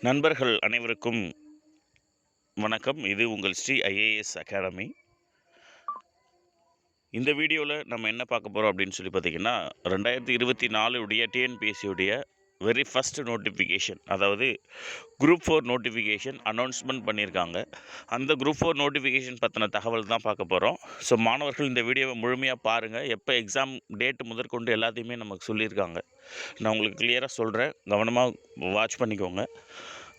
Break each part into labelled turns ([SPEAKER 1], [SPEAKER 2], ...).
[SPEAKER 1] நண்பர்கள் அனைவருக்கும் வணக்கம். இது உங்கள் ஸ்ரீ ஐஏஎஸ் அகாடமி. இந்த வீடியோவில் நம்ம என்ன பார்க்க போகிறோம் அப்படின்னு சொல்லி பார்த்தீங்கன்னா, 2024 உடைய டிஎன்பிஎஸ்சியுடைய வெரி ஃபஸ்ட் நோட்டிஃபிகேஷன், அதாவது குரூப் 4 நோட்டிஃபிகேஷன் அனௌன்ஸ்மெண்ட் பண்ணியிருக்காங்க. அந்த குரூப் 4 நோட்டிஃபிகேஷன் பற்றின தகவல் தான் பார்க்க போகிறோம். ஸோ மாணவர்கள் இந்த வீடியோவை முழுமையாக பாருங்கள். எப்போ எக்ஸாம் டேட்டு முதற்கொண்டு எல்லாத்தையுமே நமக்கு சொல்லியிருக்காங்க. நான் உங்களுக்கு கிளியராக சொல்கிறேன், கவனமாக வாட்ச் பண்ணிக்கோங்க.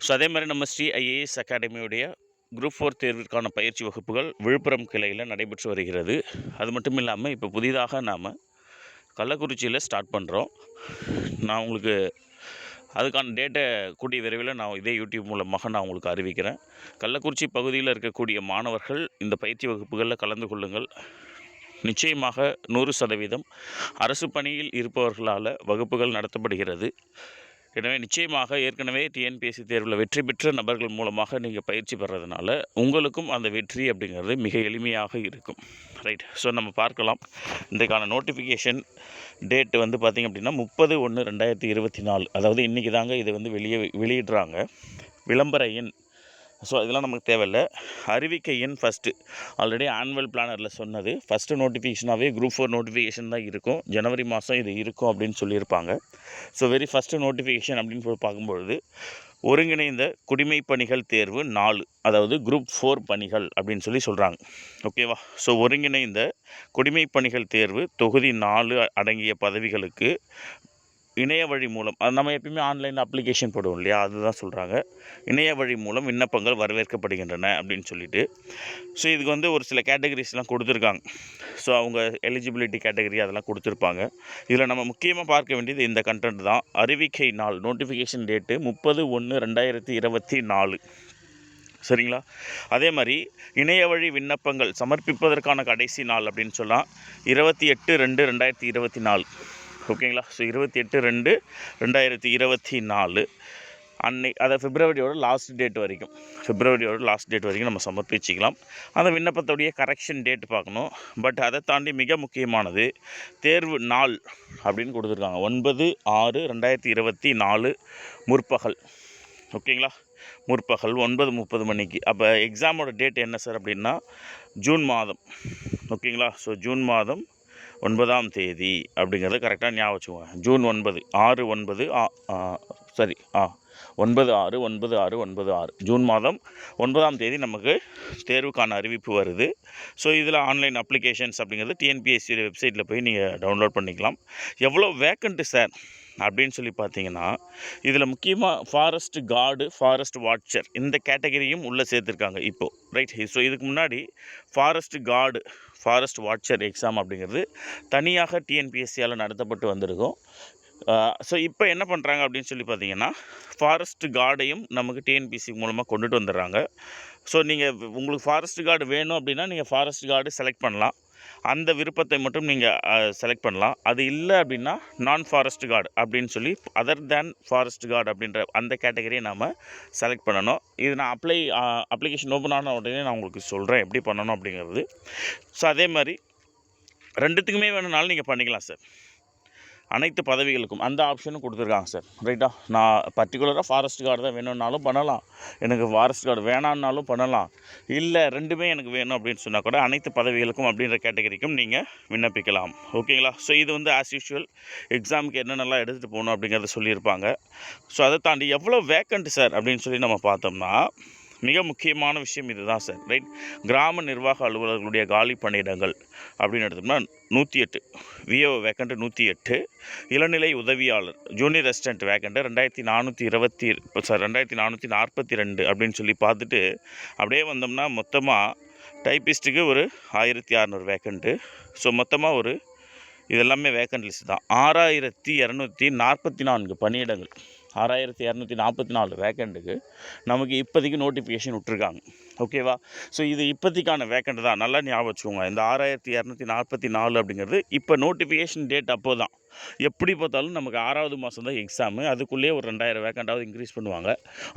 [SPEAKER 1] ஸோ அதே மாதிரி நம்ம ஸ்ரீ ஐஏஎஸ் அகாடமியுடைய குரூப் 4 தேர்விற்கான பயிற்சி வகுப்புகள் விழுப்புரம் கிளையில் நடைபெற்று வருகிறது. அது மட்டும் இல்லாமல் இப்போ புதிதாக நாம் கள்ளக்குறிச்சியில் ஸ்டார்ட் பண்ணுறோம். நான் உங்களுக்கு அதுக்கான டேட்டை கூடிய விரைவில் நான் இதே யூடியூப் மூலமாக நான் உங்களுக்கு அறிவிக்கிறேன். கள்ளக்குறிச்சி பகுதியில் இருக்கக்கூடிய மாணவர்கள் இந்த பயிற்சி வகுப்புகளில் கலந்து கொள்ளுங்கள். நிச்சயமாக 100% அரசு பணியில் இருப்பவர்களால் வகுப்புகள் நடத்தப்படுகிறது. எனவே நிச்சயமாக ஏற்கனவே டிஎன்பிஎஸ்சி தேர்வில் வெற்றி பெற்ற நபர்கள் மூலமாக நீங்கள் பயிற்சி பெறதுனால உங்களுக்கும் அந்த வெற்றி அப்படிங்கிறது மிக எளிமையாக இருக்கும். ரைட். ஸோ நம்ம பார்க்கலாம். இன்றைக்கான நோட்டிஃபிகேஷன் டேட்டு வந்து பார்த்திங்க அப்படின்னா 30/1/2024, அதாவது இன்றைக்கி தாங்க இது வந்து வெளியிடுறாங்க. விளம்பர எண், ஸோ இதெல்லாம் நமக்கு தேவையில்லை. அறிவிக்கை எண் ஃபஸ்ட்டு ஆல்ரெடி ஆனுவல் பிளானரில் சொன்னது. ஃபஸ்ட்டு நோட்டிஃபிகேஷனாகவே குரூப் 4 நோட்டிஃபிகேஷன் தான் இருக்கும். ஜனவரி மாதம் இது இருக்கும் அப்படின்னு சொல்லியிருப்பாங்க. ஸோ வெரி ஃபஸ்ட்டு நோட்டிஃபிகேஷன் அப்படின்னு சொல்லி பார்க்கும்பொழுது, ஒருங்கிணைந்த குடிமைப் பணிகள் தேர்வு 4, அதாவது குரூப் 4 பணிகள் அப்படின்னு சொல்லி சொல்கிறாங்க. ஓகேவா? ஸோ ஒருங்கிணைந்த குடிமைப் பணிகள் தேர்வு தொகுதி 4 அடங்கிய பதவிகளுக்கு இணைய வழி மூலம், அது நம்ம எப்பயுமே ஆன்லைனில் அப்ளிகேஷன் போடுவோம் இல்லையா, அதுதான் சொல்கிறாங்க. இணைய வழி மூலம் விண்ணப்பங்கள் வரவேற்கப்படுகின்றன அப்படின்னு சொல்லிட்டு. ஸோ இதுக்கு வந்து ஒரு சில கேட்டகரிஸ்லாம் கொடுத்துருக்காங்க. ஸோ அவங்க எலிஜிபிலிட்டி கேட்டகரி அதெல்லாம் கொடுத்துருப்பாங்க. இதில் நம்ம முக்கியமாக பார்க்க வேண்டியது இந்த கண்டென்ட் தான். அறிவிக்கை நாள், நோட்டிஃபிகேஷன் டேட்டு 30/1/2024. சரிங்களா? அதே மாதிரி இணைய வழி விண்ணப்பங்கள் சமர்ப்பிப்பதற்கான கடைசி நாள் அப்படின்னு சொன்னால் 28/2/2024. ஓகேங்களா? ஸோ 28/2/2024 அதை பிப்ரவரியோட லாஸ்ட் டேட் வரைக்கும் நம்ம சமர்ப்பிச்சிக்கலாம். அந்த விண்ணப்பத்துடைய கரெக்ஷன் டேட் பார்க்கணும். பட் அதை தாண்டி மிக முக்கியமானது தேர்வு நாள் அப்படின்னு கொடுத்துருக்காங்க. 9/6/2024 முற்பகல். ஓகேங்களா? முற்பகல் 9:30 மணிக்கு. அப்போ எக்ஸாமோட டேட் என்ன சார் அப்படின்னா ஜூன் மாதம். ஓகேங்களா? ஸோ ஜூன் மாதம் 9ஆம் தேதி அப்படிங்கிறத கரெக்டாக ஞாபகம் வச்சுக்கோங்க. ஜூன் 9, 9/6/96, ஜூன் மாதம் 9ஆம் தேதி நமக்கு தேர்வுக்கான அறிவிப்பு வருது. ஸோ இதில் ஆன்லைன் அப்ளிகேஷன்ஸ் அப்படிங்கிறது டிஎன்பிஎஸ்சி வெப்சைட்டில் போய் நீங்கள் டவுன்லோட் பண்ணிக்கலாம். எவ்வளோ வேக்கண்ட்டு சார் அப்படின்னு சொல்லி பார்த்தீங்கன்னா, இதில் முக்கியமாக ஃபாரஸ்ட் கார்டு, ஃபாரஸ்ட் வாட்சர் இந்த கேட்டகரியும் உள்ளே சேர்த்துருக்காங்க இப்போது. ரைட். ஸோ இதுக்கு முன்னாடி forest card, forest watcher exam அப்படிங்கிறது தனியாக டிஎன்பிஎஸ்சியால் நடத்தப்பட்டு வந்திருக்கும். ஸோ இப்போ என்ன பண்ணுறாங்க அப்படின்னு சொல்லி பார்த்தீங்கன்னா, ஃபாரஸ்ட் கார்டையும் நமக்கு டிஎன்பிஎஸ்சி மூலமாக கொண்டுட்டு வந்துடுறாங்க. ஸோ நீங்கள் உங்களுக்கு ஃபாரஸ்ட் கார்டு வேணும் அப்படின்னா நீங்கள் ஃபாரஸ்ட் கார்டு செலக்ட் பண்ணலாம். அந்த விருப்பத்தை மட்டும் நீங்கள் செலக்ட் பண்ணலாம். அது இல்லை அப்படின்னா நான் ஃபாரஸ்ட் கார்டு அப்படின்னு சொல்லி அதர் தேன் ஃபாரஸ்ட் கார்டு அப்படின்ற அந்த கேட்டகரியை நாம் செலக்ட் பண்ணணும். இது நான் அப்ளிகேஷன் ஓப்பன் ஆன உடனே நான் உங்களுக்கு சொல்கிறேன் எப்படி பண்ணணும் அப்படிங்கிறது. ஸோ அதே மாதிரி ரெண்டுத்துக்குமே வேணும்னாலும் நீங்கள் பண்ணிக்கலாம் சார். அனைத்து பதவிகளுக்கும் அந்த ஆப்ஷனும் கொடுத்துருக்காங்க சார். ரைட்டா? நான் பர்டிகுலராக ஃபாரஸ்ட் கார்டு தான் வேணும்னாலும் பண்ணலாம், எனக்கு ஃபாரஸ்ட் கார்டு வேணான்னாலும் பண்ணலாம், இல்லை ரெண்டுமே எனக்கு வேணும் அப்படின்னு சொன்னால் கூட அனைத்து பதவிகளுக்கும் அப்படின்ற கேட்டகரிக்கும் நீங்கள் விண்ணப்பிக்கலாம். ஓகேங்களா? ஸோ இது வந்து ஆஸ் யூஷுவல் எக்ஸாமுக்கு என்னென்னலாம் எடுத்துகிட்டு போகணும் அப்படிங்கிறத சொல்லியிருப்பாங்க. ஸோ அதை தாண்டி எவ்வளோ வேக்கண்ட் சார் அப்படின்னு சொல்லி நம்ம பார்த்தோம்னா மிக முக்கியமான விஷயம் இதுதான் சார். ரைட். கிராம நிர்வாக அலுவலர்களுடைய காலி பணியிடங்கள் அப்படின்னு எடுத்தோம்னா 108, விஓ வேக்கண்ட் 108, இளநிலை உதவியாளர் ஜூனியர் அசிஸ்டன்ட் வேக்கண்ட் 2442 அப்படின்னு சொல்லி பார்த்துட்டு அப்படியே வந்தோம்னா மொத்தமாக டைப்பிஸ்ட்டுக்கு ஒரு 1600 வேக்கண்ட்டு. ஸோ மொத்தமாக இதெல்லாமே வேக்கண்ட் லிஸ்ட் தான். 6244 பணியிடங்கள், 6244 வேக்கண்ட்டுக்கு நமக்கு இப்போதைக்கு நோட்டிஃபிகேஷன் விட்ருக்காங்க. ஓகேவா? ஸோ இது இப்போதைக்கான வேக்கண்ட் தான், நல்லா ஞாபகம் வச்சுக்கோங்க. இந்த 6244 அப்படிங்கிறது இப்போ நோட்டிஃபிகேஷன் டேட் அப்போ தான். எப்படி பார்த்தாலும் நமக்கு 6வது மாதம் தான் எக்ஸாமு. அதுக்குள்ளேயே ஒரு 2000 வேக்கண்ட்டாவது இன்க்ரீஸ் பண்ணுவாங்க.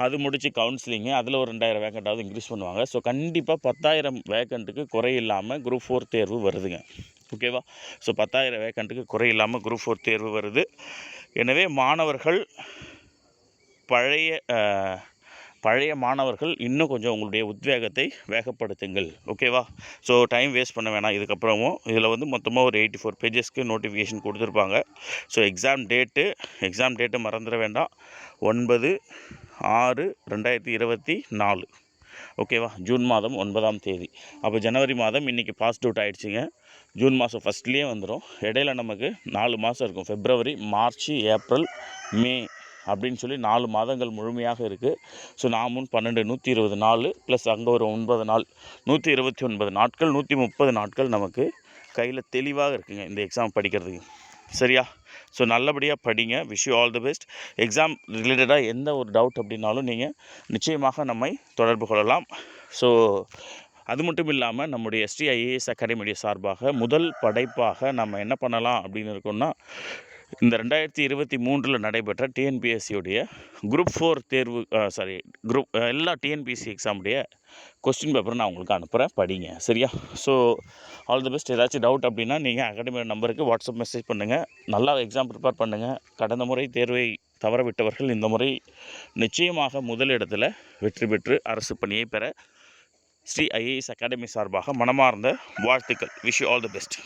[SPEAKER 1] அது முடித்து கவுன்சிலிங்கு, அதில் ஒரு 2000 வேக்கண்ட்டாவது இன்க்ரீஸ் பண்ணுவாங்க. ஸோ கண்டிப்பாக 10,000 வேக்கண்ட்டுக்கு குறையில்லாமல் குரூப் 4 தேர்வு வருதுங்க. ஓகேவா? ஸோ 10,000 வேக்கண்ட்டுக்கு குறையில்லாமல் குரூப் 4 தேர்வு வருது. எனவே மாணவர்கள் பழைய மாணவர்கள் இன்னும் கொஞ்சம் உங்களுடைய உத்வேகத்தை வேகப்படுத்துங்கள். ஓகேவா? ஸோ டைம் வேஸ்ட் பண்ண வேணாம். இதுக்கப்புறமும் இதில் வந்து மொத்தமாக ஒரு 84 பேஜஸ்க்கு நோட்டிஃபிகேஷன் கொடுத்துருப்பாங்க. ஸோ எக்ஸாம் டேட்டு மறந்துட வேண்டாம். 9/6/2024. ஓகேவா? ஜூன் மாதம் 9ஆம் தேதி. அப்போ ஜனவரி மாதம் இன்றைக்கி பாஸ்ட் அவுட் ஆகிடுச்சிங்க. ஜூன் மாதம் ஃபஸ்ட்லேயே வந்துடும். இடையில நமக்கு 4 மாதம் இருக்கும். February, March, April, May அப்படின்னு சொல்லி 4 மாதங்கள் முழுமையாக இருக்குது. ஸோ 4 12 120 நாள் ப்ளஸ் அங்கே ஒரு 9 நாள், 129 நாட்கள், 130 நாட்கள் நமக்கு கையில் தெளிவாக இருக்குங்க இந்த எக்ஸாம் படிக்கிறதுக்கு. சரியா? ஸோ நல்லபடியாக படிங்க. Wish you all the best. Exam ரிலேட்டடாக எந்த ஒரு டவுட் அப்படின்னாலும் நீங்கள் நிச்சயமாக நம்மை தொடர்பு கொள்ளலாம். ஸோ அது மட்டும் இல்லாமல் நம்முடைய ST IAS அகாடமியுடைய சார்பாக முதல் படைப்பாக நம்ம என்ன பண்ணலாம் அப்படின்னு இருக்கோம்னா, இந்த 2023 நடைபெற்ற டிஎன்பிஎஸ்சியுடைய குரூப் 4 தேர்வு எல்லா டிஎன்பிஎஸ்சி எக்ஸாமுடைய கொஸ்டின் பேப்பரை நான் உங்களுக்கு அனுப்புகிறேன், படிங்க. சரியா? So all the best. ஏதாச்சும் டவுட் அப்படின்னா நீங்கள் அகாடமியோட நம்பருக்கு வாட்ஸ்அப் மெசேஜ் பண்ணுங்கள். நல்லா எக்ஸாம் ப்ரிப்பேர் பண்ணுங்கள். கடந்த முறை தேர்வை தவறவிட்டவர்கள் இந்த முறை நிச்சயமாக முதலிடத்தில் வெற்றி பெற்று அரசு பணியை பெற ஸ்ரீ IAS அகாடமி சார்பாக மனமார்ந்த வாழ்த்துக்கள். Wish you all the best.